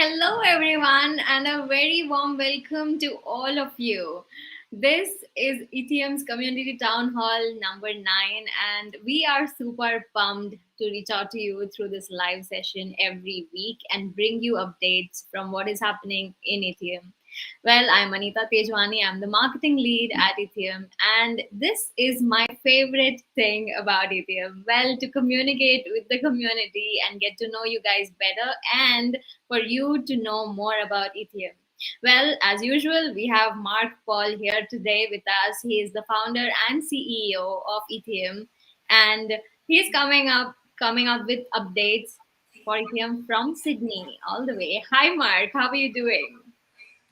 Hello, everyone, and a very warm welcome to all of you. This is Itheum's Community Town Hall number 9, and we are super pumped to reach out to you through this live session every week and bring you updates from what is happening in Itheum. Well, I'm Anita Tejwani. I'm the marketing lead at Itheum, and this is my favorite thing about Itheum. Well, to communicate with the community and get to know you guys better, and for you to know more about Itheum. Well, as usual, we have Mark Paul here today with us. He is the founder and CEO of Itheum, and he's coming up with updates for Itheum from Sydney all the way. Hi, Mark. How are you doing?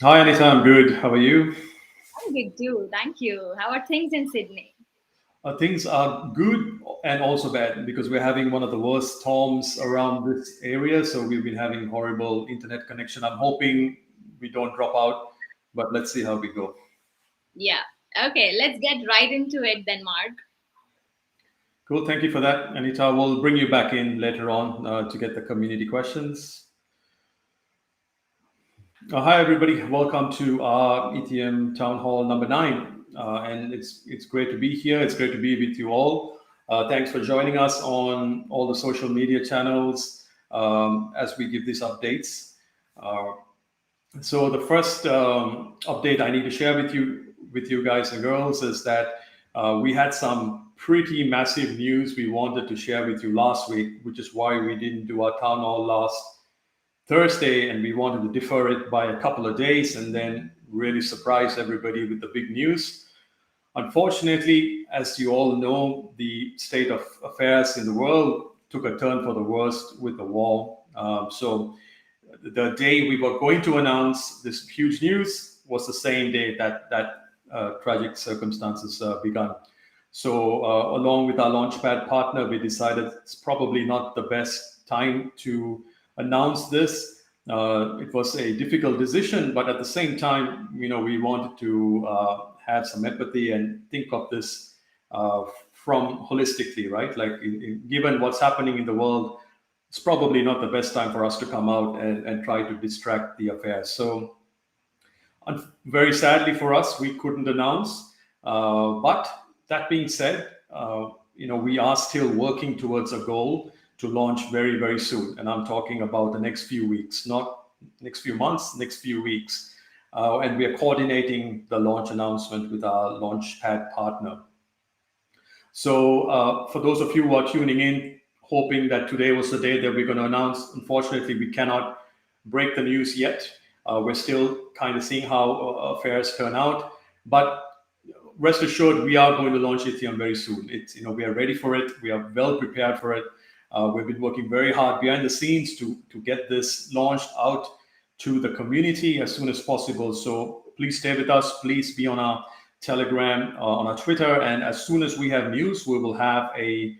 Hi, Anita. I'm good. How are you? I'm good too. Thank you. How are things in Sydney? Things are good and also bad because we're having one of the worst storms around this area. So we've been having horrible internet connection. I'm hoping we don't drop out, but let's see how we go. Yeah. Okay, let's get right into it then, Mark. Cool. Thank you for that, Anita. We'll bring you back in later on to get the community questions. Hi, everybody. Welcome to our ETM Town Hall number 9. And it's great to be here. It's great to be with you all. Thanks for joining us on all the social media channels as we give these updates. Uh, so the first update I need to share with you guys and girls is that we had some pretty massive news we wanted to share with you last week, which is why we didn't do our town hall last Thursday, and we wanted to defer it by a couple of days and then really surprise everybody with the big news. Unfortunately, as you all know, the state of affairs in the world took a turn for the worst with the war. So the day we were going to announce this huge news was the same day that tragic circumstances began. So along with our launchpad partner, we decided it's probably not the best time to announce this. It was a difficult decision, but at the same time, we wanted to have some empathy and think of this from holistically, right? Like, given what's happening in the world, it's probably not the best time for us to come out and try to distract the affairs. So, very sadly for us, we couldn't announce. But that being said, we are still working towards a goal to launch very, very soon. And I'm talking about the next few weeks, not next few months, next few weeks. And we are coordinating the launch announcement with our launchpad partner. So for those of you who are tuning in, hoping that today was the day that we're going to announce, unfortunately, we cannot break the news yet. We're still kind of seeing how affairs turn out. But rest assured, we are going to launch Itheum very soon. We are ready for it. We are well prepared for it. We've been working very hard behind the scenes to get this launched out to the community as soon as possible. So please stay with us. Please be on our Telegram, on our Twitter, and as soon as we have news, we will have a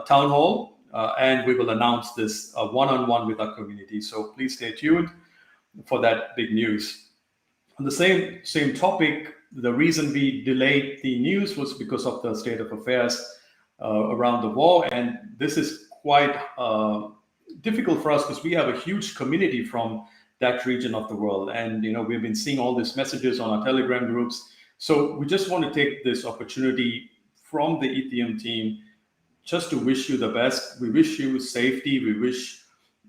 town hall and we will announce this one-on-one with our community. So please stay tuned for that big news. On the same topic, the reason we delayed the news was because of the state of affairs around the war, and this is quite difficult for us because we have a huge community from that region of the world, and we've been seeing all these messages on our Telegram groups. So we just want to take this opportunity from the Itheum team just to wish you the best. We wish you safety. We wish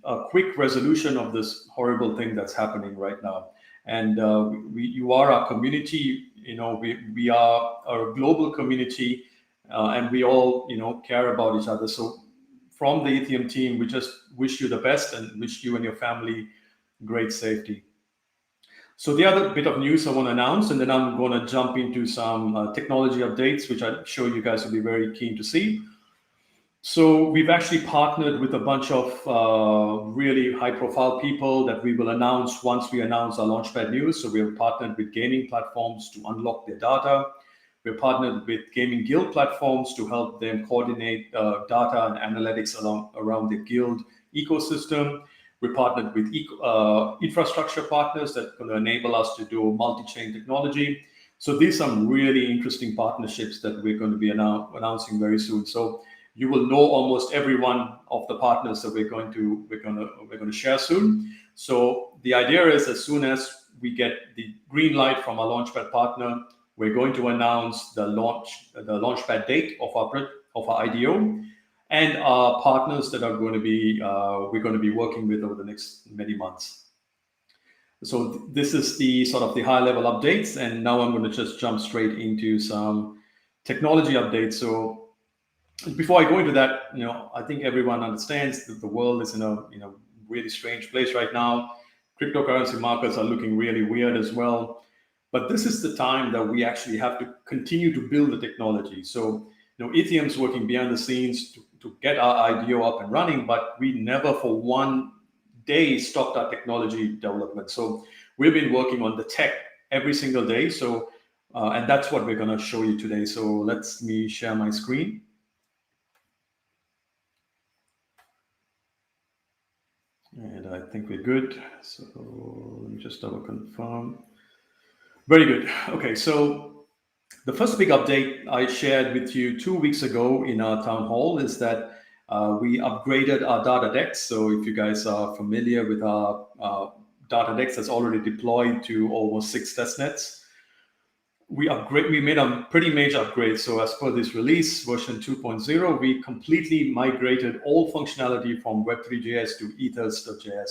a quick resolution of this horrible thing that's happening right now. And you are our community. We are a global community. And we all, care about each other. So from the Itheum team, we just wish you the best and wish you and your family great safety. So the other bit of news I want to announce, and then I'm going to jump into some technology updates, which I'm sure you guys will be very keen to see. So we've actually partnered with a bunch of really high-profile people that we will announce once we announce our Launchpad news. So we have partnered with gaming platforms to unlock their data. We're partnered with gaming guild platforms to help them coordinate data and analytics around the guild ecosystem. We're partnered with infrastructure partners that are going to enable us to do multi-chain technology. So these are some really interesting partnerships that we're going to be announcing very soon. So you will know almost every one of the partners that we're going to share soon. So the idea is, as soon as we get the green light from our launchpad partner, we're going to announce the launchpad date of our IDO, and our partners that are going to be we're going to be working with over the next many months. So this is the sort of the high level updates, and now I'm going to just jump straight into some technology updates. So before I go into that, I think everyone understands that the world is in a really strange place right now. Cryptocurrency markets are looking really weird as well. But this is the time that we actually have to continue to build the technology. So, Itheum's working behind the scenes to get our IDO up and running, but we never for one day stopped our technology development. So we've been working on the tech every single day. So, and that's what we're going to show you today. So let me share my screen. And I think we're good. So let me just double confirm. Very good. Okay, so the first big update I shared with you 2 weeks ago in our town hall is that we upgraded our data decks. So if you guys are familiar with our data decks that's already deployed to almost 6 testnets, we made a pretty major upgrade. So as per this release, version 2.0, we completely migrated all functionality from Web3.js to Ethers.js.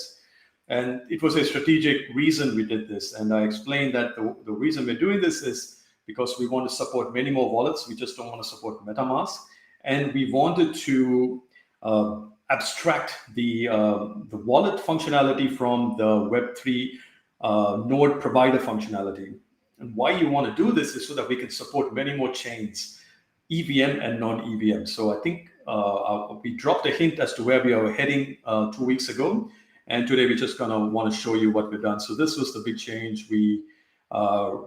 And it was a strategic reason we did this. And I explained that the reason we're doing this is because we want to support many more wallets. We just don't want to support MetaMask. And we wanted to abstract the wallet functionality from the Web3 node provider functionality. And why you want to do this is so that we can support many more chains, EVM and non-EVM. So I think we dropped a hint as to where we are heading 2 weeks ago. And today we're just going to want to show you what we've done. So this was the big change we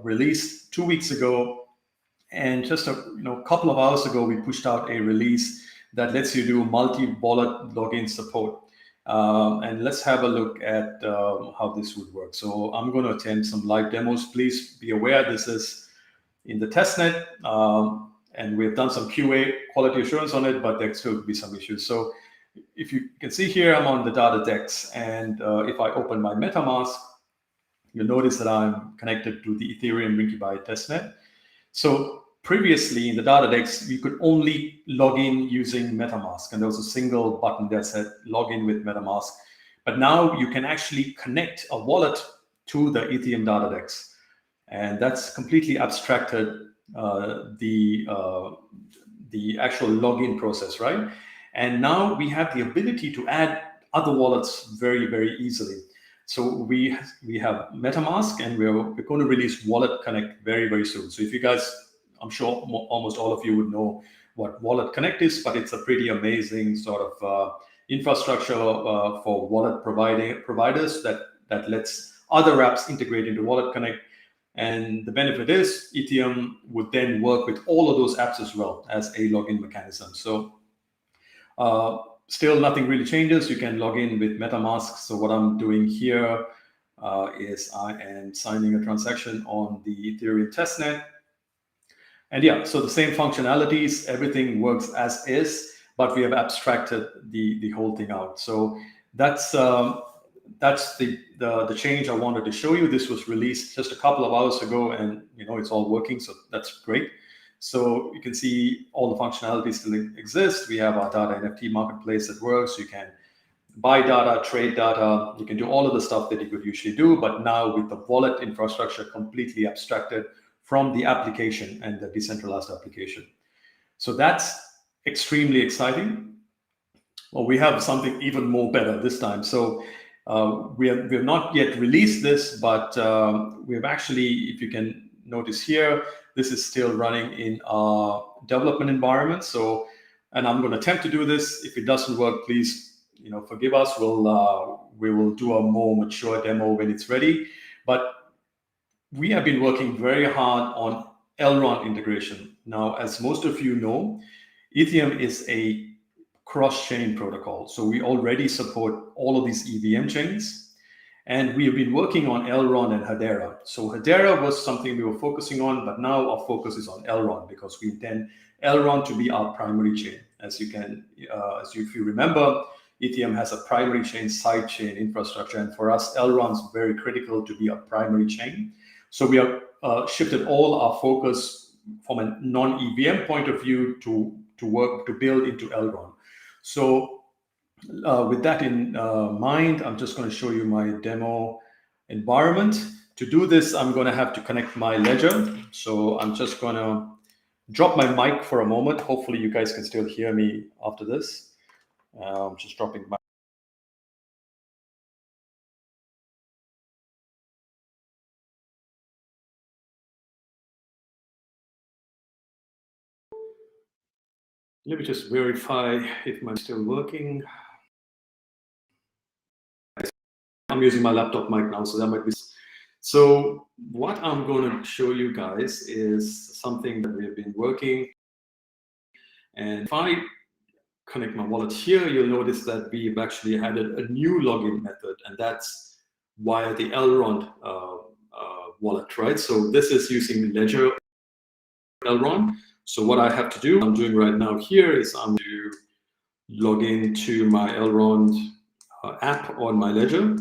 released 2 weeks ago. And just a couple of hours ago, we pushed out a release that lets you do multi-wallet login support. And let's have a look at how this would work. So I'm going to attempt some live demos. Please be aware this is in the testnet. And we've done some QA, quality assurance on it, but there still could be some issues. So if you can see here, I'm on the data decks. And if I open my MetaMask, you'll notice that I'm connected to the Ethereum Rinkyby testnet. So previously in the data decks, you could only log in using MetaMask, and there was a single button that said log in with MetaMask. But now you can actually connect a wallet to the Itheum data decks, and that's completely abstracted the actual login process, right? And now we have the ability to add other wallets very, very easily. So we have MetaMask, and we're going to release Wallet Connect very, very soon. So if you guys, I'm sure almost all of you would know what Wallet Connect is, but it's a pretty amazing sort of infrastructure for wallet providers that lets other apps integrate into Wallet Connect. And the benefit is Itheum would then work with all of those apps as well as a login mechanism. So still nothing really changes. You can log in with MetaMask. So what I'm doing here is I am signing a transaction on the Ethereum testnet. And yeah, so the same functionalities, everything works as is, but we have abstracted the whole thing out. So that's the change I wanted to show you. This was released just a couple of hours ago, and it's all working, so that's great. So you can see all the functionalities still exist. We have our data NFT marketplace that works. You can buy data, trade data. You can do all of the stuff that you could usually do, but now with the wallet infrastructure completely abstracted from the application and the decentralized application. So that's extremely exciting. Well, we have something even more better this time. So we have not yet released this, but we have actually, if you can notice here, this is still running in our development environment. So, and I'm going to attempt to do this. If it doesn't work, please, forgive us. We will do a more mature demo when it's ready. But we have been working very hard on Elrond integration. Now, as most of you know, Itheum is a cross-chain protocol. So we already support all of these EVM chains. And we have been working on Elrond and Hedera. So Hedera was something we were focusing on, but now our focus is on Elrond because we intend Elrond to be our primary chain. As if you remember, Ethereum has a primary chain, side chain infrastructure, and for us, Elrond is very critical to be a primary chain. So we have shifted all our focus from a non-EVM point of view to work to build into Elrond. So with that in mind, I'm just going to show you my demo environment. To do this, I'm going to have to connect my ledger. So I'm just going to drop my mic for a moment. Hopefully you guys can still hear me after this. I'm just dropping my. Let me just verify if I'm still working. I'm using my laptop mic now, so that might be. So what I'm going to show you guys is something that we've been working. And if I connect my wallet here, you'll notice that we've actually added a new login method, and that's via the Elrond wallet, right? So this is using Ledger Elrond. So what I have to do, I'm doing right now here is I'm going to log into my Elrond app on my Ledger.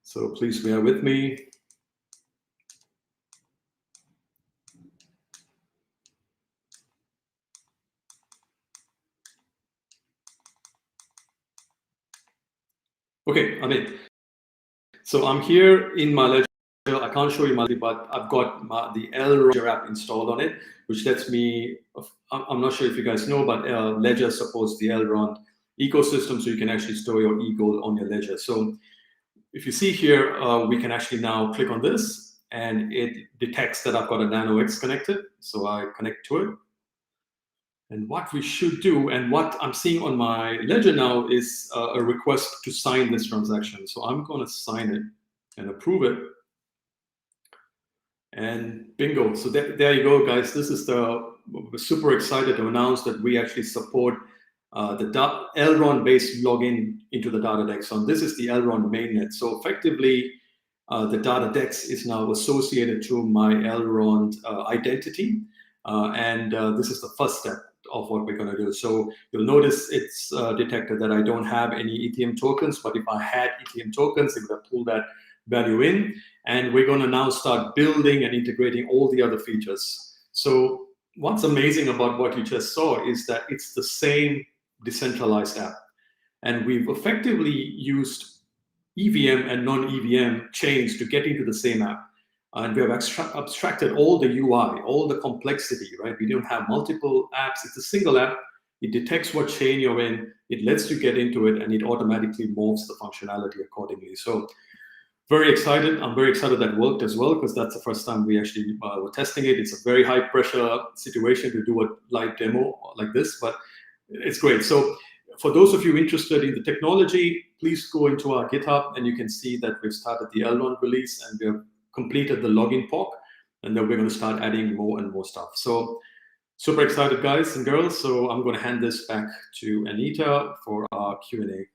So please bear with me. Okay, I'm in. So I'm here in my Ledger. I can't show you my, but I've got the Ledger app installed on it, which lets me. I'm not sure if you guys know, but Ledger supports the Elrond ecosystem, so you can actually store your e-gold on your Ledger. So if you see here, we can actually now click on this, and it detects that I've got a Nano X connected. So I connect to it. And what we should do, and what I'm seeing on my Ledger now, is a request to sign this transaction. So I'm going to sign it and approve it. And bingo. So there you go, guys. This is we're super excited to announce that we actually support the Elrond-based login into the data DEX. So this is the Elrond mainnet. So effectively, the data DEX is now associated to my Elrond identity. And this is the first step of what we're going to do. So you'll notice it's detected that I don't have any Ethereum tokens, but if I had Ethereum tokens, it would have pulled that value in. And we're going to now start building and integrating all the other features. So what's amazing about what you just saw is that it's the same decentralized app. And we've effectively used EVM and non-EVM chains to get into the same app. And we have abstracted all the UI, all the complexity, right? We don't have multiple apps. It's a single app. It detects what chain you're in. It lets you get into it, and it automatically morphs the functionality accordingly. So very excited. I'm very excited that worked as well, because that's the first time we actually were testing it. It's a very high pressure situation to do a live demo like this, but it's great. So for those of you interested in the technology, please go into our GitHub, and you can see that we've started the Elrond release, and we have completed the login POC, and then we're going to start adding more and more stuff. So super excited, guys and girls. So I'm going to hand this back to Anita for our Q&A.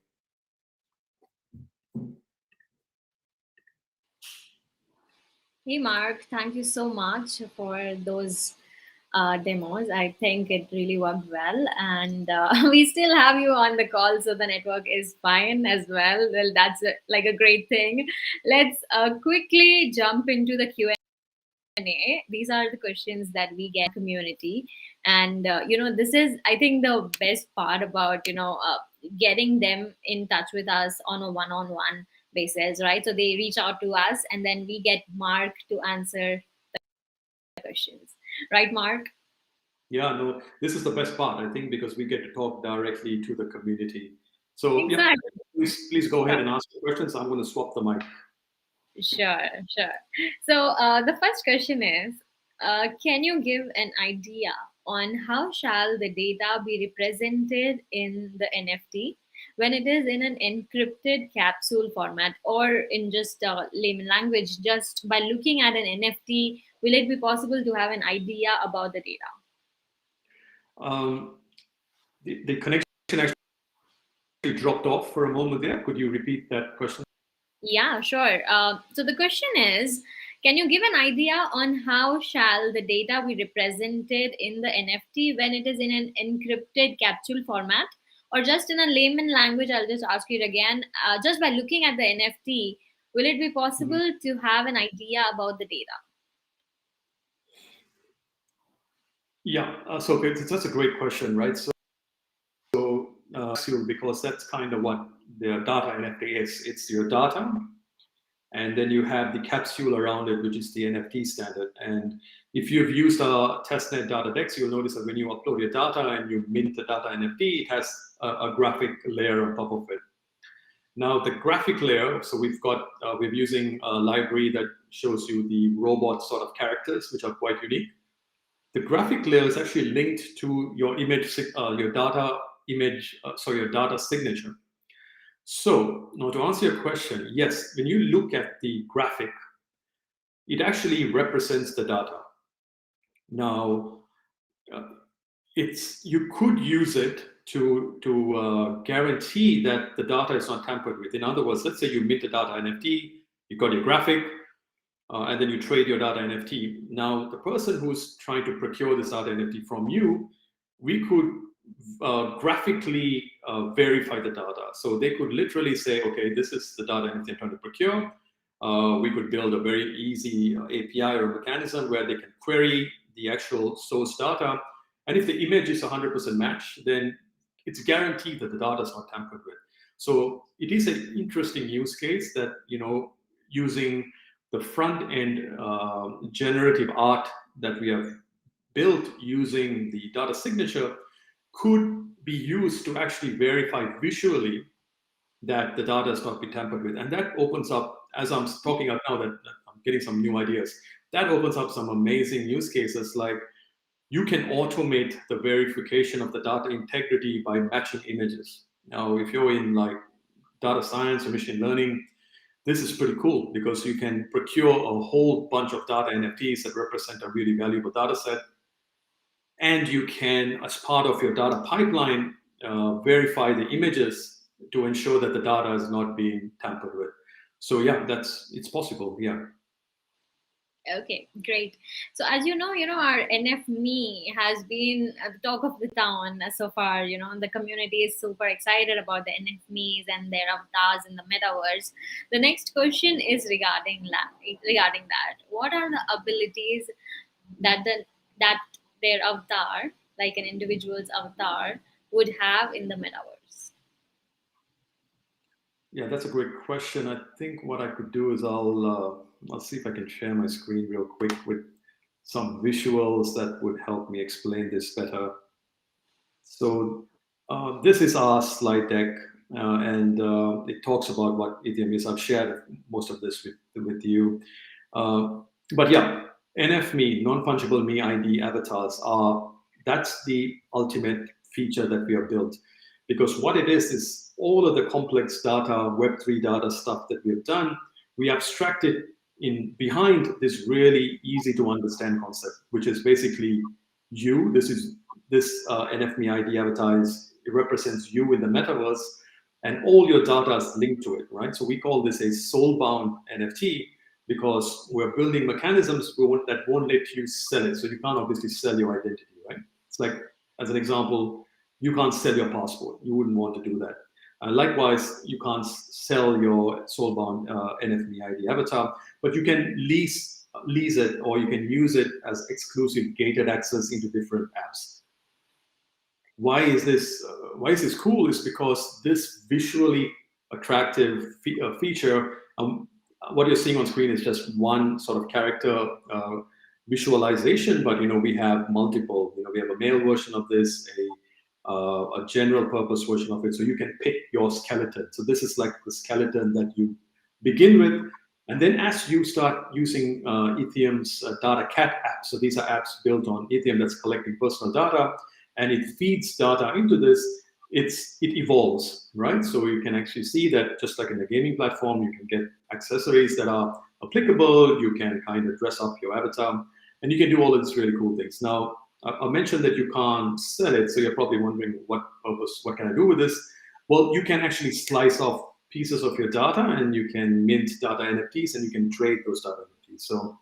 Hey, Mark, thank you so much for those demos. I think it really worked well. And we still have you on the call, so the network is fine as well. Well, that's like a great thing. Let's quickly jump into the Q&A. These are the questions that we get community. And, this is, I think, the best part about, getting them in touch with us on a one-on-one basis, right? So they reach out to us, and then we get Mark to answer the questions. Right, Mark? Yeah, no, this is the best part, I think, because we get to talk directly to the community. So Exactly. yeah, please go ahead and ask the questions. I'm going to swap the mic. Sure, sure. So the first question is, can you give an idea on how shall the data be represented in the NFT when it is in an encrypted capsule format, or in just layman language, just by looking at an NFT, will it be possible to have an idea about the data? The connection actually dropped off for a moment there. Could you repeat that question? Yeah, sure. So the question is, Can you give an idea on how shall the data be represented in the NFT when it is in an encrypted capsule format? Or just in a layman language, I'll just ask you it again. Just by looking at the NFT, will it be Mhm. possible to have an idea about the data? Yeah, so that's a great question, right? Because that's kind of what the data NFT is. It's your data, and then you have the capsule around it, which is the NFT standard. And if you've used a testnet data decks, you'll notice that when you upload your data and you mint the data NFT, it has a graphic layer on top of it. Now the graphic layer, so we're using a library that shows you the robot sort of characters, which are quite unique. The graphic layer is actually linked to your your data your data signature. So now to answer your question, yes, when you look at the graphic, it actually represents the data. Now, uh, it's you could use it to guarantee that the data is not tampered with. In other words, let's say you mint a data NFT, you got your graphic, and then you trade your data NFT. Now, the person who's trying to procure this data NFT from you, we could graphically verify the data. So they could literally say, okay, this is the data NFT I'm trying to procure. We could build a very easy API or mechanism where they can query the actual source data. And if the image is 100% match, then it's guaranteed that the data is not tampered with. So it is an interesting use case that, using the front end generative art that we have built using the data signature could be used to actually verify visually that the data has not been tampered with. And that opens up, as I'm talking out now, that I'm getting some new ideas. That opens up some amazing use cases, like you can automate the verification of the data integrity by matching images. Now, if you're in like data science or machine learning, this is pretty cool because you can procure a whole bunch of data NFTs that represent a really valuable data set. And you can, as part of your data pipeline, verify the images to ensure that the data is not being tampered with. So yeah, it's possible. Yeah. Okay, great. So as our NF has been at the talk of the town so far. The community is super excited about the NF and their avatars in the metaverse. The next question is regarding that. What are the abilities that their avatar, like an individual's avatar, would have in the metaverse? Yeah, that's a great question. I think what I could do is I'll see if I can share my screen real quick with some visuals that would help me explain this better. So this is our slide deck, and it talks about what Itheum is. I've shared most of this with you. Uh, but yeah, NFMe, non-fungible me ID avatars that's the ultimate feature that we have built. Because what it is all of the complex data, Web3 data stuff that we've done, we abstracted in behind this really easy to understand concept, which is basically you. This NFMe ID avatar it represents you in the metaverse, and all your data is linked to it, right? So we call this a soul-bound NFT because we're building mechanisms that won't let you sell it. So you can't obviously sell your identity, right? It's like, as an example, you can't sell your passport. You wouldn't want to do that. Likewise, you can't sell your soul-bound NFMe ID avatar, but you can lease it, or you can use it as exclusive gated access into different apps. Why is this cool? Is because this visually attractive feature, what you're seeing on screen is just one sort of character visualization, but we have multiple. We have a male version of this, a general purpose version of it, so you can pick your skeleton. So this is like the skeleton that you begin with, and then as you start using Itheum's data cat app, so these are apps built on Itheum that's collecting personal data, and it feeds data into this, it evolves, right? So you can actually see that just like in the gaming platform, you can get accessories that are applicable, you can kind of dress up your avatar, and you can do all of these really cool things. Now, I mentioned that you can't sell it, so you're probably wondering what can I do with this? Well, you can actually slice off pieces of your data, and you can mint data NFTs, and you can trade those data NFTs. So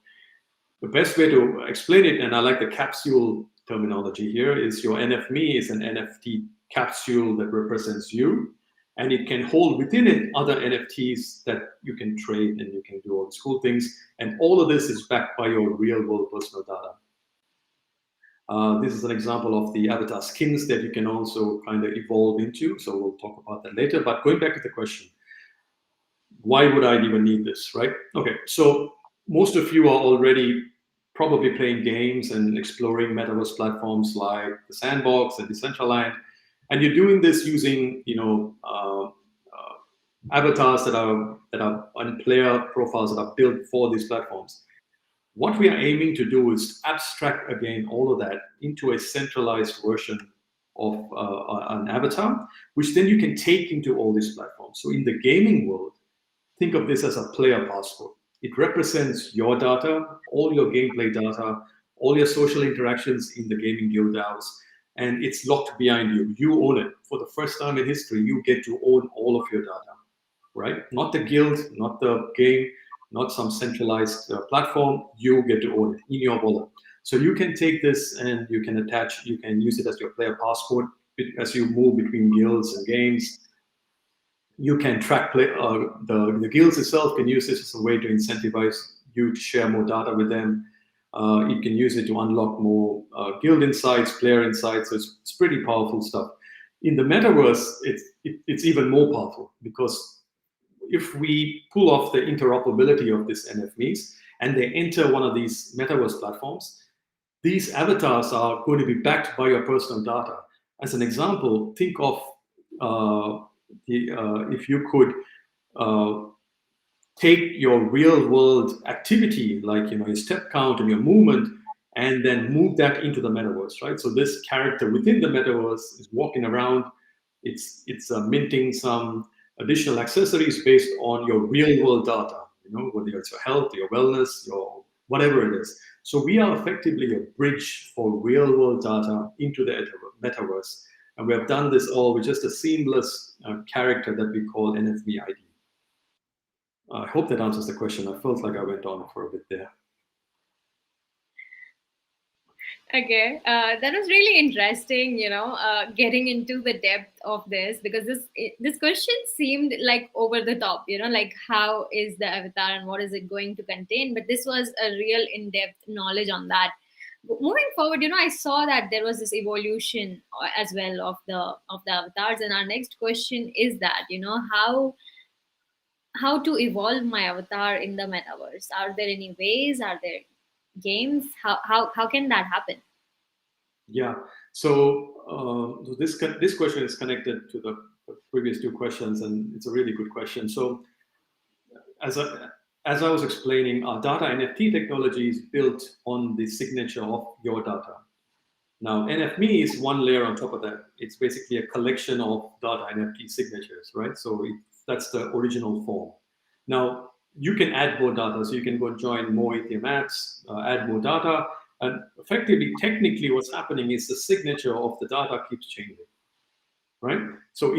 The best way to explain it, and I like the capsule terminology here, is your NFMe is an NFT capsule that represents you, and it can hold within it other NFTs that you can trade and you can do all these cool things. And all of this is backed by your real world personal data. This is an example of the avatar skins that you can also kind of evolve into. So we'll talk about that later. But going back to the question, why would I even need this, right? Okay, so most of you are already probably playing games and exploring metaverse platforms like the Sandbox and Decentraland, and you're doing this using, avatars that are and player profiles that are built for these platforms. What we are aiming to do is abstract again all of that into a centralized version of an avatar, which then you can take into all these platforms. So in the gaming world, think of this as a player passport. It represents your data, all your gameplay data, all your social interactions in the gaming guild DAOs, and it's locked behind you. You own it. For the first time in history, you get to own all of your data, right? Not the guild, not the game, not some centralized platform. You get to own it in your wallet. So you can take this and you can attach, you can use it as your player passport as you move between guilds and games. You can track the guilds itself can use this as a way to incentivize you to share more data with them. You can use it to unlock more guild insights, player insights. So it's pretty powerful stuff. In the metaverse, it's even more powerful, because if we pull off the interoperability of these NFMs and they enter one of these metaverse platforms, these avatars are going to be backed by your personal data. As an example, think of if you could take your real world activity, like your step count and your movement, and then move that into the metaverse, right? So this character within the metaverse is walking around. It's minting some additional accessories based on your real world data, whether it's your health, your wellness, your whatever it is. So we are effectively a bridge for real world data into the metaverse. And we have done this all with just a seamless character that we call NFMe ID. I hope that answers the question. I felt like I went on for a bit there. Okay, that was really interesting, getting into the depth of this, because this question seemed like over the top, like how is the avatar and what is it going to contain? But this was a real in-depth knowledge on that. Moving forward, I saw that there was this evolution as well of the avatars, and our next question is that, how to evolve my avatar in the metaverse. Are there any ways? Are there games? How can that happen? Yeah. So this question is connected to the previous two questions, and it's a really good question. So as I was explaining, our data NFT technology is built on the signature of your data. Now, NFMe is one layer on top of that. It's basically a collection of data NFT signatures, right? So that's the original form. Now, you can add more data. So you can go join more Itheum apps, add more data. And effectively, technically, what's happening is the signature of the data keeps changing, right? So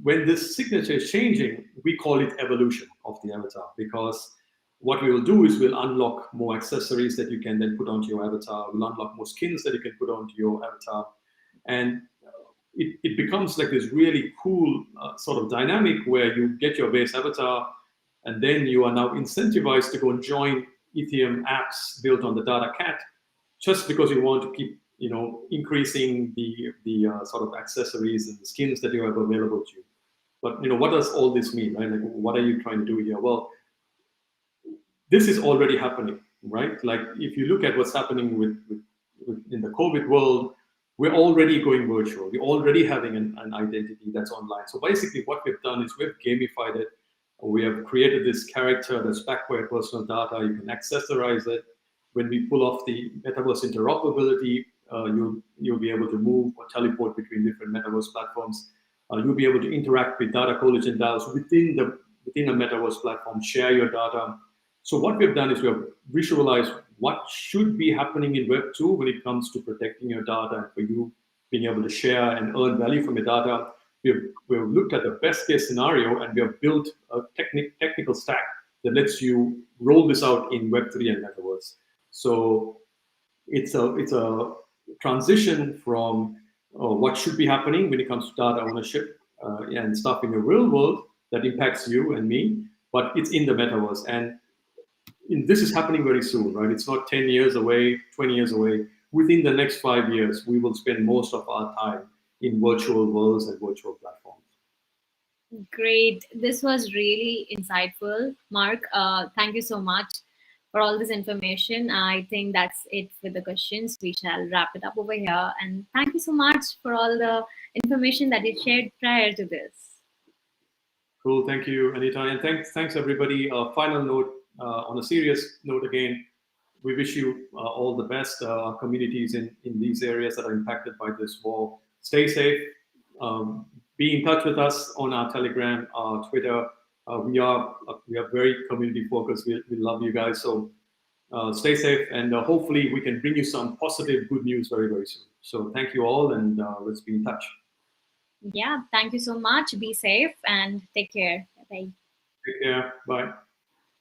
when this signature is changing, we call it evolution of the avatar, because what we will do is we'll unlock more accessories that you can then put onto your avatar. We'll unlock more skins that you can put onto your avatar. And it becomes like this really cool sort of dynamic where you get your base avatar, and then you are now incentivized to go and join Itheum apps built on the data cat, just because you want to keep increasing the sort of accessories and skins that you have available to you. But what does all this mean, right? Like, what are you trying to do here? Well, this is already happening, right? Like, if you look at what's happening with in the COVID world, we're already going virtual. We're already having an identity that's online. So basically what we've done is we've gamified it. We have created this character that's backed by personal data. You can accessorize it. When we pull off the metaverse interoperability, you'll be able to move or teleport between different metaverse platforms. You'll be able to interact with data coalition DAOs within a metaverse platform, share your data. So what we've done is we've visualized what should be happening in Web 2 when it comes to protecting your data and for you being able to share and earn value from your data. We've looked at the best case scenario, and we have built a technical stack that lets you roll this out in Web3 and Metaverse. So it's a transition from what should be happening when it comes to data ownership and stuff in the real world that impacts you and me, but it's in the metaverse. And this is happening very soon, right? It's not 10 years away, 20 years away. Within the next 5 years, we will spend most of our time in virtual worlds and virtual platforms. Great. This was really insightful, Mark. Thank you so much for all this information. I think that's it with the questions. We shall wrap it up over here. And thank you so much for all the information that you shared prior to this. Cool. Thank you, Anita. And thanks everybody. Final note, on a serious note again, we wish you all the best, our communities in these areas that are impacted by this war. Stay safe. Be in touch with us on our Telegram, our Twitter. We are very community focused. We love you guys. So stay safe, and hopefully we can bring you some positive, good news very, very soon. So thank you all, and let's be in touch. Yeah, thank you so much. Be safe and take care. Bye. Take care. Bye.